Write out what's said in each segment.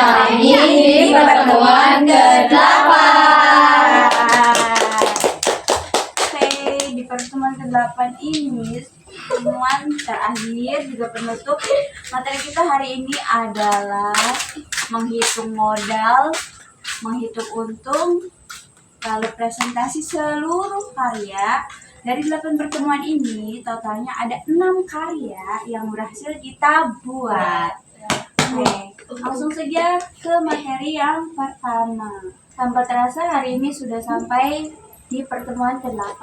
kami di pertemuan ke-8. Oke, di pertemuan ke-8 ini, pertemuan terakhir juga penutup, materi kita hari ini adalah menghitung modal, menghitung untung, lalu presentasi seluruh karya. Dari 8 pertemuan ini, totalnya ada 6 karya yang berhasil kita buat. Oke, langsung saja ke materi yang pertama. Tanpa terasa hari ini sudah sampai di pertemuan ke-8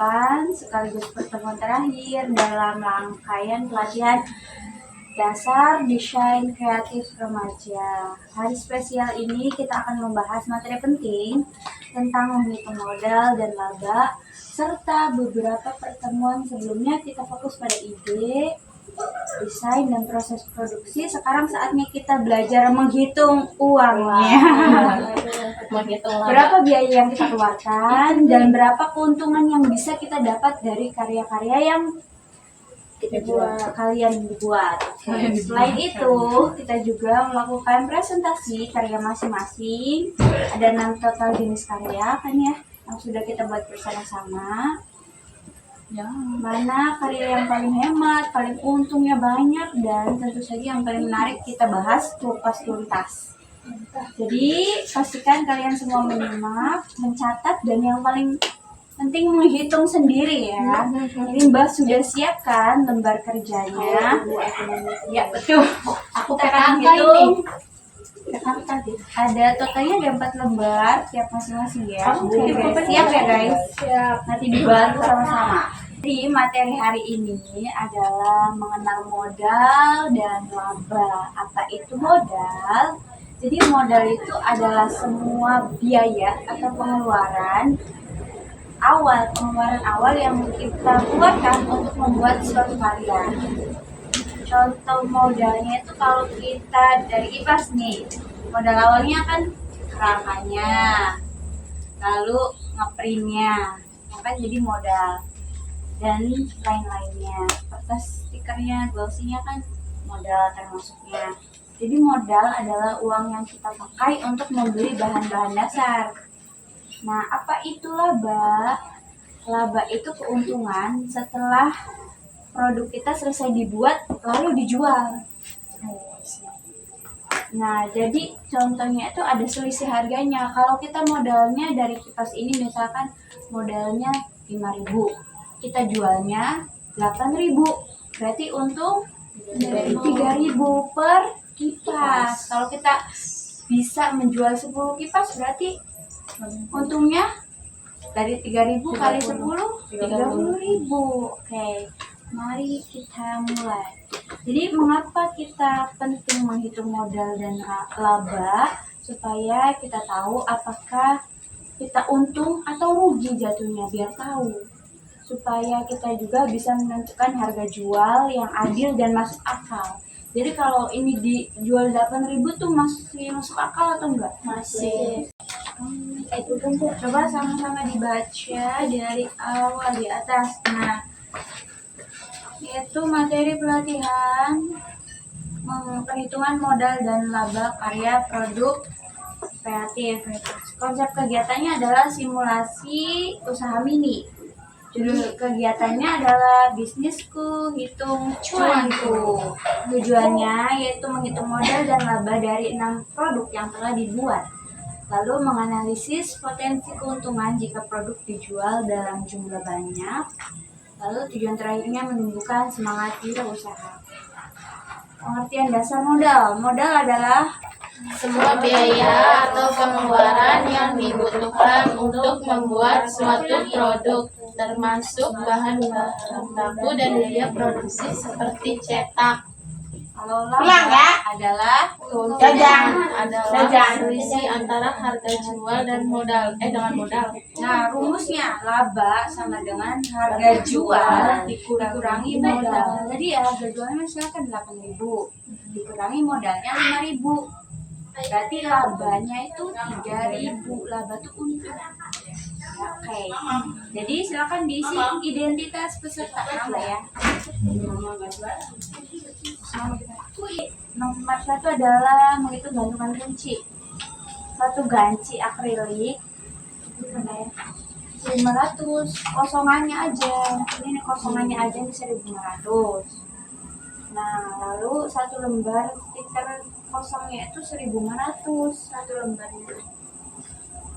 sekaligus pertemuan terakhir dalam rangkaian pelatihan dasar desain kreatif remaja. Hari spesial ini kita akan membahas materi penting tentang menghitung modal dan laba, serta beberapa pertemuan sebelumnya kita fokus pada ide, desain, dan proses produksi. Sekarang saatnya kita belajar menghitung uangnya. Berapa biaya yang kita keluarkan dan berapa keuntungan yang bisa kita dapat dari karya-karya yang kalian buat. Selain itu, kita juga melakukan presentasi karya masing-masing. Ada 6 total jenis karya kan ya, yang sudah kita buat bersama-sama. Mana karya yang paling hemat, paling untungnya banyak, dan tentu saja yang paling menarik kita bahas kupas tuntas. Jadi pastikan kalian semua menyimak, mencatat, dan yang paling penting menghitung sendiri ya. Ini Mbak sudah siapkan lembar kerjanya. Ya betul. Aku akan menghitung. Ada totalnya ada 4 lembar tiap masing-masing ya. Oke, siap ya guys. Siap. Nanti dibantu sama-sama. Jadi materi hari ini adalah mengenal modal dan laba. Apa itu modal? Jadi modal itu adalah semua biaya atau pengeluaran awal yang kita keluarkan untuk membuat suatu karya. Contoh modalnya itu kalau kita dari kipas nih, modal awalnya kan kerangkanya, lalu ngeprintnya, kan jadi modal, dan lain-lainnya. Kertas stikernya, glossy-nya kan modal termasuknya. Jadi modal adalah uang yang kita pakai untuk membeli bahan-bahan dasar. Nah, apa itu laba? Laba itu keuntungan setelah produk kita selesai dibuat lalu dijual. Nah, jadi contohnya itu ada selisih harganya. Kalau kita modalnya dari kipas ini misalkan modalnya 5.000, kita jualnya 8.000, berarti untung 3.000 per kipas. Kalau kita bisa menjual 10 kipas berarti untungnya dari 3.000 kali 10, 30.000. Oke, mari kita mulai. Jadi mengapa kita penting menghitung modal dan laba? Supaya kita tahu apakah kita untung atau rugi jatuhnya, biar tahu. Supaya kita juga bisa menentukan harga jual yang adil dan masuk akal. Jadi kalau ini dijual 8.000 tuh masih masuk akal atau enggak? Masih. Coba sama-sama dibaca dari awal di atas. Nah, yaitu materi pelatihan perhitungan modal dan laba karya produk kreatif. Konsep kegiatannya adalah simulasi usaha mini. Judul kegiatannya adalah bisnisku hitung cuanku. Tujuannya yaitu menghitung modal dan laba dari 6 produk yang telah dibuat. Lalu menganalisis potensi keuntungan jika produk dijual dalam jumlah banyak. Lalu tujuan terakhirnya menumbuhkan semangat wirausaha. Pengertian dasar modal. Modal adalah Semua biaya atau pengeluaran yang dibutuhkan untuk membuat suatu produk, termasuk bahan baku dan biaya produksi seperti cetak. kalau laba adalah Selisih antara harga jual dan modal dengan modal. Nah, rumusnya laba sama dengan harga jual dikurangi modal. Jadi ya harga jualnya misalkan 8.000, dikurangi modalnya 5.000. Berarti labanya itu 3.000. Laba itu untung. Oke. Jadi silakan diisi identitas peserta nama ya. Nomor 1 adalah menghitung gantungan kunci. satu ganci akrilik mana ya, 500, kosongannya aja ini kosongannya aja ini 1.500. Nah lalu satu lembar stiker kosongnya itu 1.500 satu lembarnya.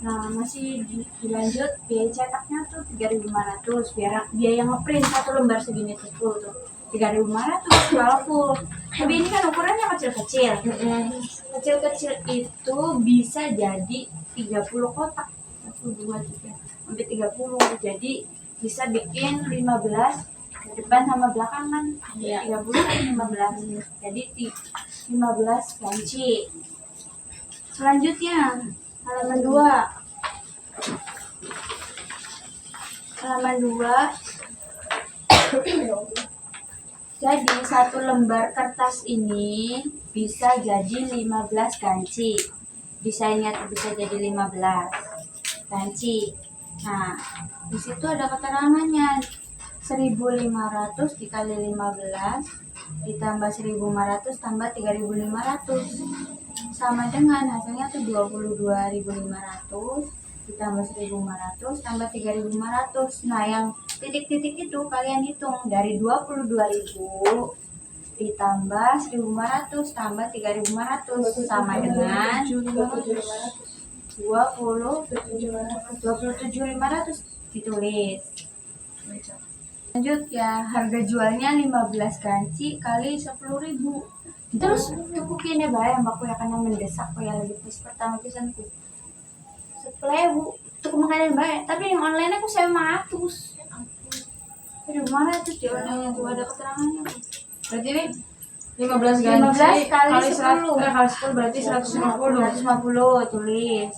Nah masih dilanjut biaya cetaknya tuh 3.500, biaya ngeprint satu lembar segini tuh full tuh 3.500 kalau full. Tapi ini kan ukurannya kecil-kecil. Kecil-kecil itu bisa jadi 30 kotak. 1, 2, 3, sampai 30. Jadi bisa bikin 15 depan sama belakangan. Iya. 30 kan 15. Jadi 15 ganci. Selanjutnya halaman 2. Halaman 2. Jadi satu lembar kertas ini bisa jadi 15 ganci. Desainnya tuh bisa jadi 15 ganci. Nah, di situ ada keterangannya. 1.500 dikali 15 ditambah 1.500 tambah 3.500 sama dengan hasilnya tuh 22.500 ditambah 1.500 tambah 3.500. Nah yang titik-titik itu kalian hitung dari 22.000 ditambah 1.500 tambah 3.500 sama dengan 27.500 ditulis. Lanjut ya, harga jualnya 15 ganci kali 10.000. Terus tuku kini bayang baku ya karena mendesak ko ya lagi pas pertama pisanku. 10.000 tuku makanan bayang, tapi yang online aku 100. Aduh mana tuh di online tuh ada keterangannya. Berarti ini 15 ganci 15 kali 10. kali 10 berarti 150. 150 tulis.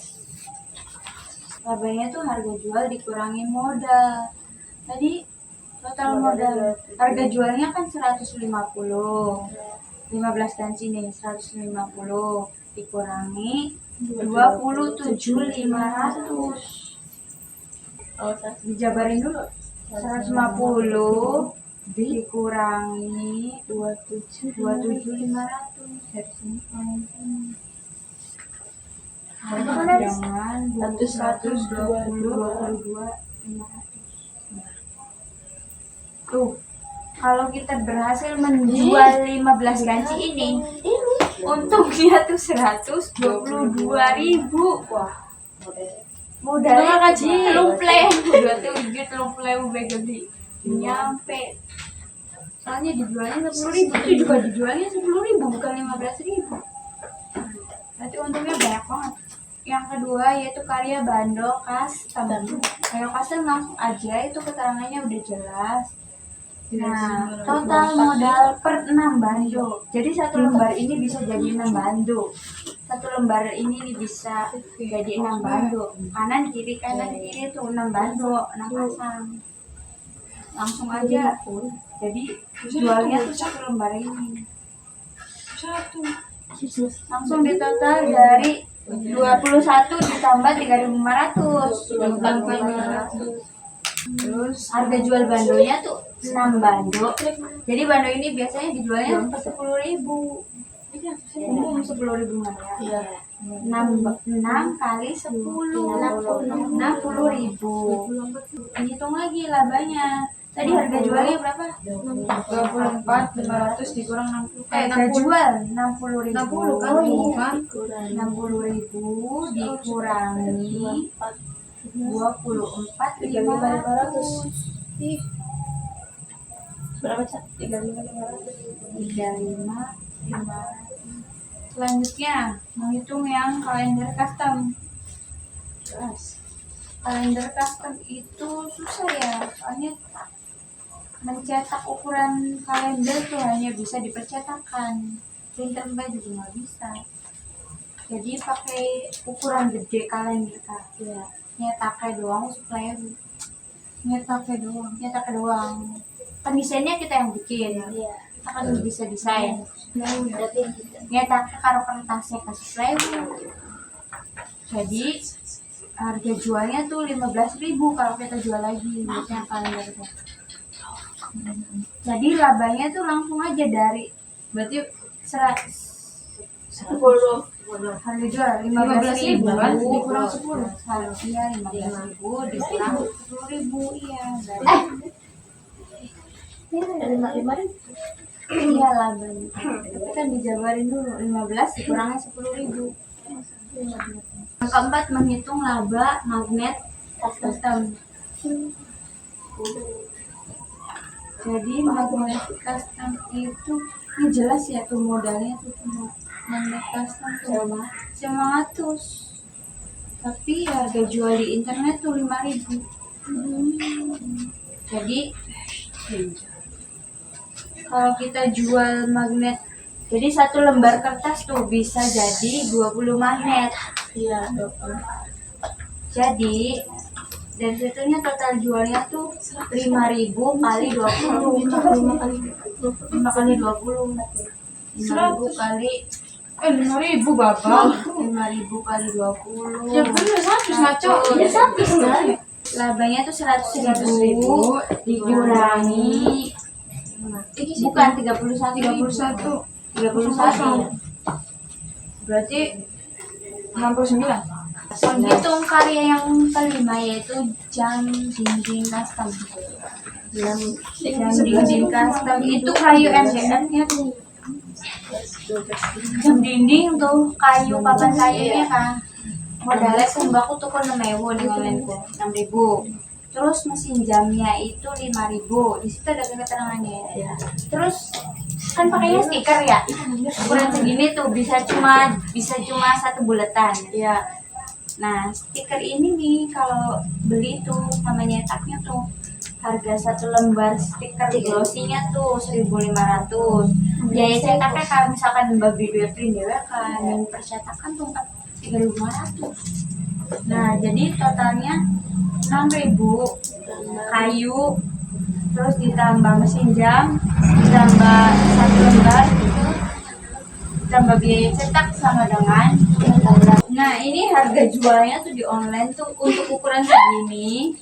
Labanya tuh harga jual dikurangi modal. Tadi total modal harga jualnya kan 150. 15 ganci nih 150 dikurangi 27.500. Dijabarin dulu. 150 dikurangi 27.500 dari sini dengan 122.500. Tuh, kalau kita berhasil menjual 15 ganci ini, untungnya tuh 122.000. Wah, modalnya kecil. Telung play gede. Nyampe. Soalnya dijualnya 10.000, itu juga dijualnya 10.000 bukan 15.000. Berarti untungnya banyak banget. Yang kedua yaitu karya Bando Custom. Karya Custom langsung aja itu keterangannya udah jelas. Nah, total modal per 6 bando. Jadi satu lembar ini bisa jadi 6 bando. Satu lembar ini bisa jadi 6 bando. Kanan kiri itu 6 bando, 6 pasang. Langsung aja. Jadi jualnya tuh satu lembar ini. Langsung ditotal dari 21 ditambah 3.500. Terus harga jual bandonya tuh 6 bando. Jadi bando ini biasanya dijualnya 10.000. Umum 10.000 ya. 6 kali 10 60.000. Hitung lagi labanya. Tadi harga jualnya berapa? 24.500 dikurang 60. Harga jual 60.000. 60 kan? Bukan. 60.000 dikurangi 24.500. Berapa, Cak? 35.500. Selanjutnya menghitung yang kalender custom. Kalender custom itu susah ya, soalnya mencetak ukuran kalender tuh hanya bisa dipercetakan, printer juga nggak bisa. Jadi pakai ukuran gede kalender ya. Nyetaknya doang supaya nyetaknya doang. Kan desainnya kita yang bikin. Iya. Kita kan bisa desain. Nyetaknya karo kertasnya kasih plywood. Jadi harga jualnya tuh 15.000 kalau kita jual lagi yang kalender. Jadi labanya tuh langsung aja dari berarti 100 Harga jual 15.000 kan dikurang 10. Iya 15.000 dikurang 10.000 iya. Iya labanya. Tapi kan dijabarin dulu 15 dikurangnya 10.000. Yang keempat menghitung laba magnet custom. Jadi magnet custom itu ini jelas ya tuh modalnya tuh cuma magnet custom tuh 900. Tapi harga jual di internet tuh 5.000. Jadi kalau kita jual magnet, jadi satu lembar kertas tuh bisa jadi 20 magnet. Iya. Jadi dari situnya total jualnya tuh 5.000 kali 20. 5 kali 20. 5.000 kali 5.000 Bapak. 5.000 kali 20. Ya bener 100 ngaco. Ya satu sekali. Labanya tuh 100.000 dikurangi bukan 31. 31. Berarti 69. Hitung karya yang kelima yaitu jam dinding custom. Jam dinding custom itu kayu MDF-nya tuh. Jam dinding tuh kayu papan kayunya kan. Modalnya sembako tuh kan 6.000 di online tuh 6.000. Terus mesin jamnya itu 5.000. Di situ ada keterangannya ya. Terus kan pakainya stiker ya. Ukuran segini tuh bisa cuma satu buletan. Iya. Nah, stiker ini nih kalau beli tuh namanya taknya tuh harga satu lembar stiker glossy-nya tuh 1.500. Biaya cetaknya kalau misalkan Mbak beli print dewe kan yang percetakan tuh 3.500. Nah, jadi totalnya 6.000 kayu, terus ditambah mesin jam, ditambah satu lembar gitu, ditambah biaya cetak sama dengan. Nah, ini harga jualnya tuh di online tuh untuk ukuran segini.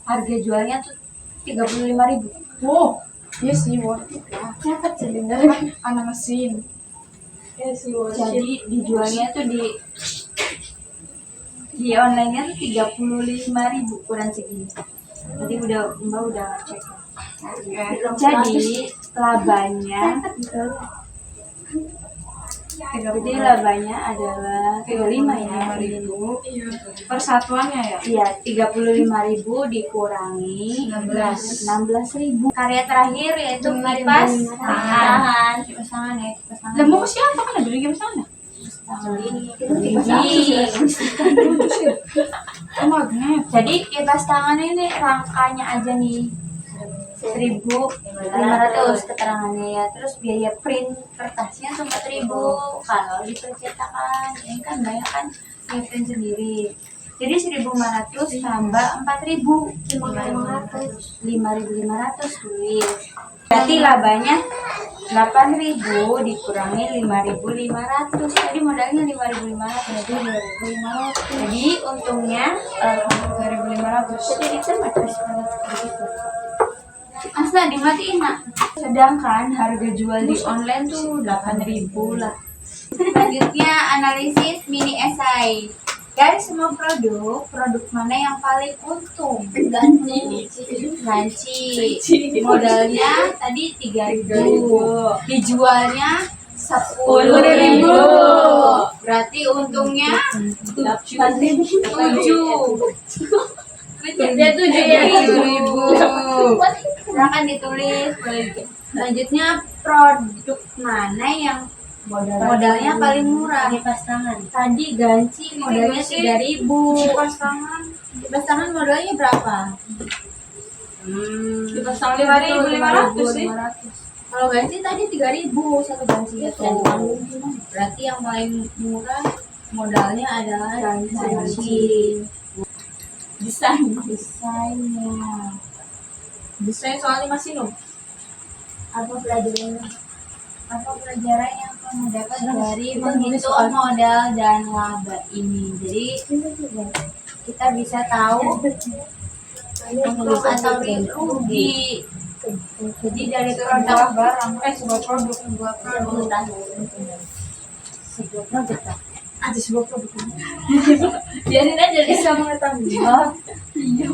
Harga jualnya tuh 35.000. Wow. Iya sih, worth it lah. Dapat silinder. Anak mesin. Ya sih, worth it. Jadi dijualnya tuh di online-nya tuh 35.000 ukuran segini. Tadi Mbak udah cek. Jadi labanya Jadi labanya adalah 35 ya. 5.000. Iya. Persatuannya ya. Iya, 35.000 dikurangi 16.000. Karya terakhir yaitu kipas tangan. Kipas tangan ya, kipas tangan. Dan mau ke siapa kan ada di sana? Magnet. Jadi kipas tangan ini rangkanya aja nih 1.500 keterangannya ya. Terus biaya print kertasnya tuh 4.000. Kalau di percetakan ini kan banyak kan biaya print sendiri. Jadi 1.500 tambah 4.000 5.500 tulis. Berarti labanya 8.000 dikurangi 5.500. Jadi modalnya 5.500. Jadi untungnya 2.500. Jadi diterima terus begitu. Asal dimatiin nak. Sedangkan harga jual di online tuh 8.000 lah. Selanjutnya analisis mini esai. Dari semua produk mana yang paling untung? Ganci. Modalnya tadi 3.000. Dijualnya 10.000. Berarti untungnya 7. Dia 7 ya. 7.000. Silahkan ditulis. Selanjutnya produk mana yang modalnya paling murah? Kipas tangan. Tadi ganci modalnya 3.000. Kipas tangan. Kipas tangan modalnya berapa? Kipas tangan 5.500 sih. Kalau ganci tadi 3.000 satu ganci itu. Berarti yang paling murah modalnya adalah ganci. Desainnya. Desain soalnya masih no. Apa pelajarannya yang kamu dapat dari menghitung modal dan laba ini? Jadi kita bisa tahu untung atau rugi. Jadi dari Sebuah produk barang, sebuah produk. sebuah produk. Sebuah produk tak? Ada sebuah produk. Biarin aja deh. Bisa mengetahui. Oh, iya.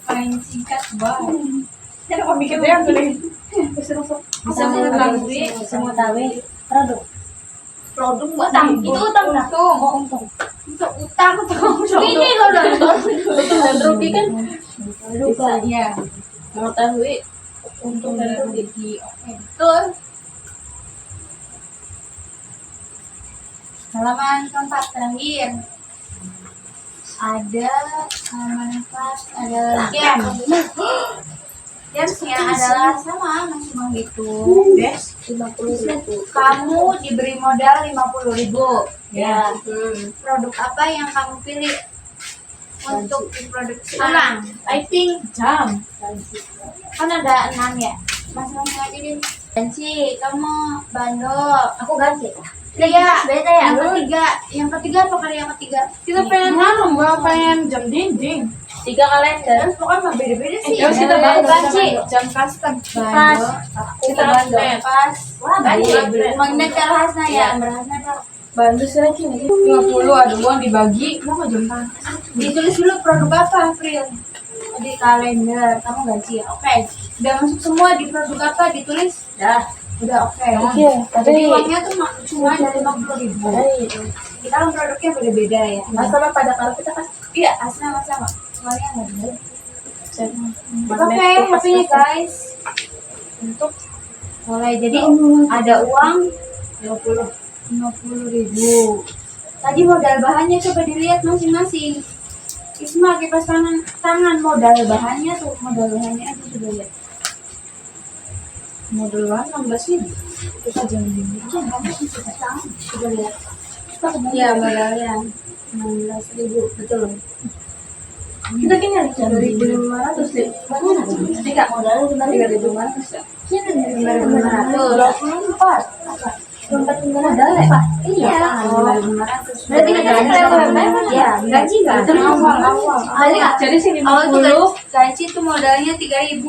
Main singkat banget. Kan aku mikir dia tuh nih. Bisa mengetahui. Bisa mengetahui produk. Produk Utang, itu utang dah. Oh, untung. Itu utang tuh. Ini lo nonton untung dan rugi kan Bisa, iya. mengetahui untung dan rugi. Betul. Halaman keempat terakhir. Ada halaman keempat, ada game. Gamesnya adalah sama, masih menghitung. Des. 50.000. Kamu diberi modal 50.000. Ya. Produk apa yang kamu pilih untuk diproduksi ulang? I think Jam. Kan ada 6 ya. Masing-masing aja deh. Ganci, kamu bandol. Aku ganti. Iya, Beda ya. yang ketiga apa kali yang ketiga? Kita pengen anu, Mbak, pengen jam dinding. 3 kalender. Pokoknya mah beda-beda sih. Terus kita Bandol, bantu ganci. jam custom. Bandol. Kita bandol. Pas. Wah, Ganci. banyak. Magnet Karhasna ya. Berhasna Kak. Bantu sih lagi nih. 50 ada uang dibagi. Mau jam tangan. Ditulis dulu produk apa, April? Di kalender. Kamu ganci ya. Oke. Udah masuk semua di produk apa? Ditulis. Udah oke. Oke, Jadi tapi uangnya tuh cuma 50.000. Kita kan produknya beda-beda ya. Sama pada kalau kita kan Iya, aslinya sama. Semuanya nggak beda. magnet Oke, tuh pas happy guys. Untuk mulai jadi ada uang 50.000. Tadi modal bahannya coba dilihat masing-masing. Isma kipas tangan modal bahannya tuh modal bahannya aja coba lihat. Model 16.000. Kita jam dinding. Coba lihat. Iya modalnya 16.000 betul. Kita kayaknya 3.500 deh. mana? Tiga modalnya cuma 3.500 ya. Sini nih. 24. Modal ya? Iya. Berarti kita sekarang Iya, gaji nggak? Itu awal. Jadi sih Awal tuh 50. gaji tuh modalnya 3.000.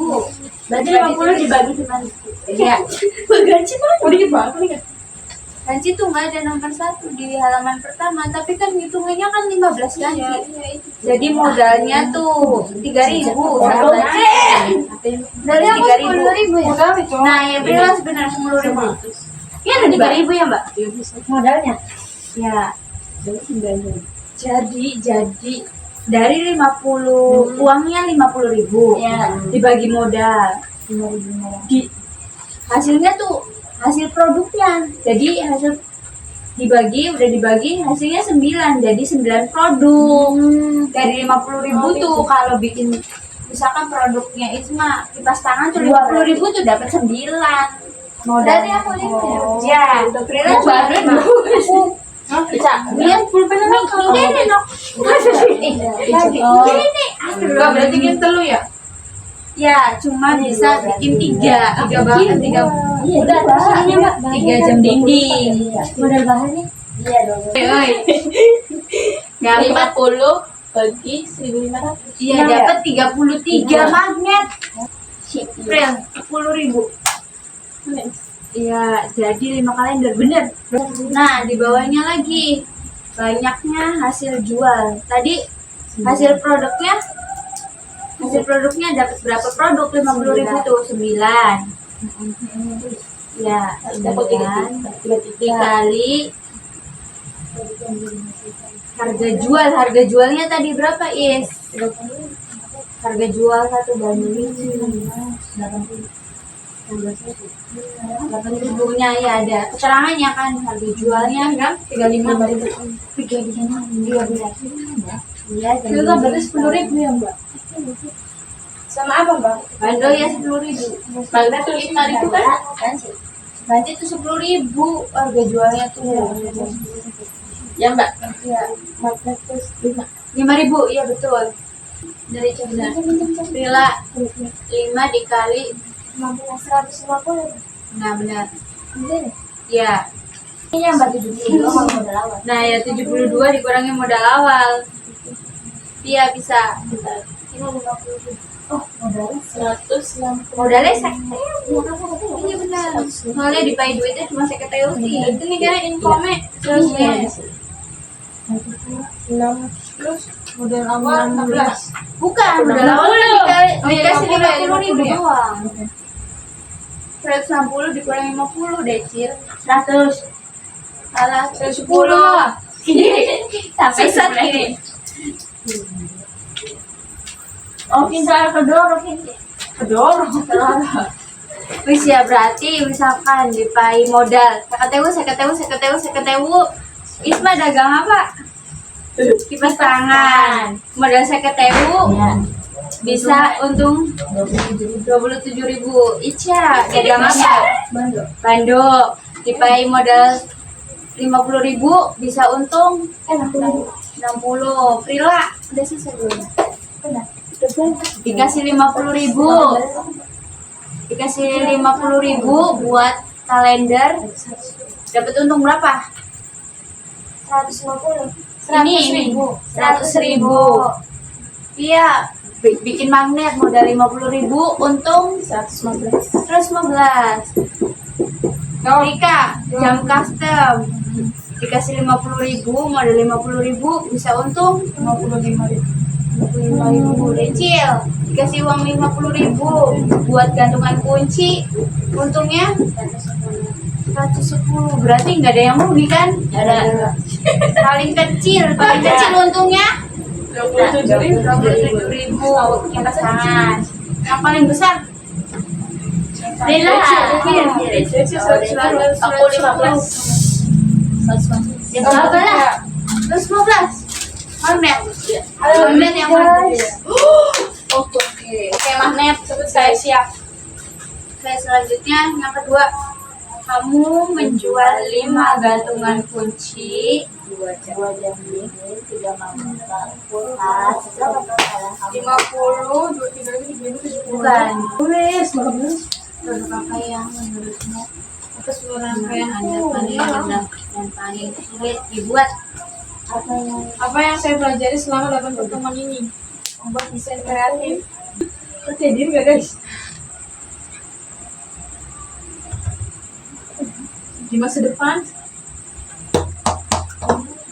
Berarti 50 dibagi cuma. Iya. Gaji mah dikit banget nih kan. Gaji tuh nggak ada nomor 1 di halaman pertama, tapi kan hitungannya kan 15 gaji. Jadi modalnya tuh 3.000 sama gaji. Dari 3.000 ya. Modal nih, cowok. Nah, ya benar benar 10.000. Iya ada 3.000 ya Mbak? Modalnya. Ya. Jadi dari 50 uangnya 50.000 Ya. dibagi modal. Di hasilnya tuh hasil produknya. Jadi hasil udah dibagi hasilnya 9. Jadi 9 produk. Dari 50.000 tuh kalau bikin misalkan produknya Isma kipas tangan tuh 50.000 tuh dapat 9. Dari aku nih. Ya, Prila baru bisa. lihat pulpen ini nok. Oh. Ini Enggak, berarti kita telu ya? ya cuma bisa bikin 3 banget 3 Iya, udah ini Mbak 3 jam dinding. Modal bahannya? Iya dong. Ya 50 bagi 1.500. iya dapat 33 magnet. Pril 10.000. Iya, jadi 5 kalender bener. Nah, di bawahnya lagi banyaknya hasil jual. Tadi hasil produknya dapat berapa produk? 50.000 tuh 9. Ya, Dapat 3 dikali harga jualnya tadi berapa Is? Harga jual 1 banding 8.000-nya ya ada keterangannya kan harga jualnya kan 35.000. 13. Iya, Itu kan berarti 10.000 ya, Mbak? Sama apa, Mbak? bandol ya 10.000. Magnet tuh 5.000 kan? Nanti tuh 10.000 harga jualnya tuh. Ya Mbak. Iya. Magnet tuh 5. 5.000, iya betul. Dari Cina. Bila 5 dikali 150. nah benar. Bener. Ya. Ini yang bagi 72 kalau modal awal. Nah, ya 72 dikurangi modal awal. Iya bisa. Ini 50. Oh, modalnya 160. Modalnya iya benar. Soalnya di pay duitnya cuma seketeu sih. Itu nih kan infome terusnya. 6 terus modal awal 16. Bukan, modal awalnya dikasih 50.000 doang. 160 dikurang 50 Decil. 100. Salah 10. sampai saat ini. Oh, kita kedor, Kedor. Wis ya berarti misalkan di pay modal seketewu. Isma dagang apa? Kipas tangan. Modal seketewu ya. bisa untung 27.000. Ica dagang apa? Bando. Di pay modal 50.000 bisa untung 60. Prila udah selesai belum? Dikasih 50.000. Dikasih 50.000 buat kalender. Dapat untung berapa? 150. Ini 100.000. Iya, bikin magnet modal 50.000 untung 115. Rika, jam custom. Dikasih 50.000, modal 50.000 bisa untung 55.000. Decil, dikasih uang 50.000 buat gantungan kunci, untungnya 110. Berarti nggak ada yang rugi kan? Ada. Paling kecil untungnya 27.000. 27.000 kipas tangan. Yang paling besar Rila. Aku 15. Yang berapa lah? 115. Magnet. Magnet yang mana? Oke, magnet sebut saya siap. Oke, selanjutnya yang kedua, kamu menjual 5 gantungan kunci, 2 jam ini, 3 malam, kulkas, 50, 2, 3, bukan Tulis, bagus. produk apa yang menurutmu Terus rangkaian Anda paling mudah dan paling sulit dibuat? apa yang saya pelajari selama 8 pertemuan ini? Membuat desain kreatif. Terjadi nggak guys? Di masa depan,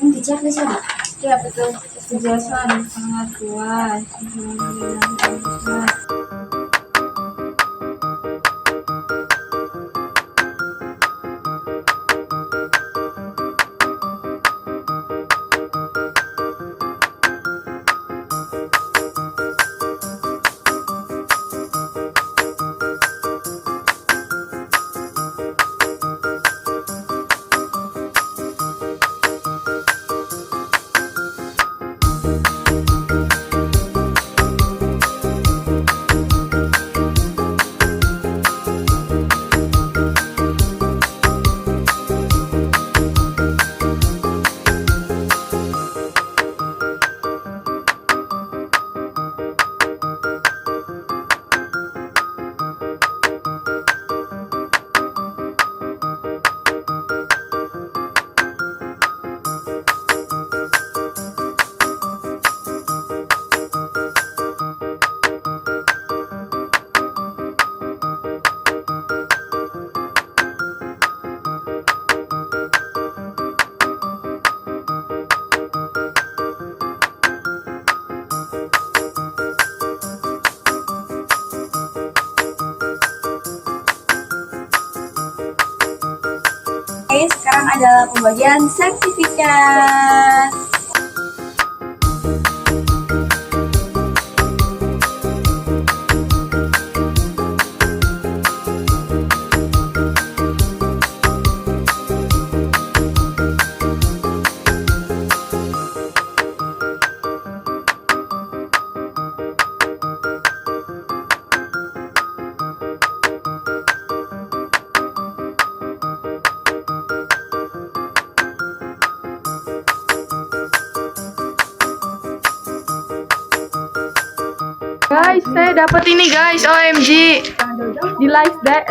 Dicek di sana. Ya betul. kejelasan sangat luas. Oke, sekarang adalah pembagian sertifikat. Guys, saya dapat ini guys, OMG. Di live deh.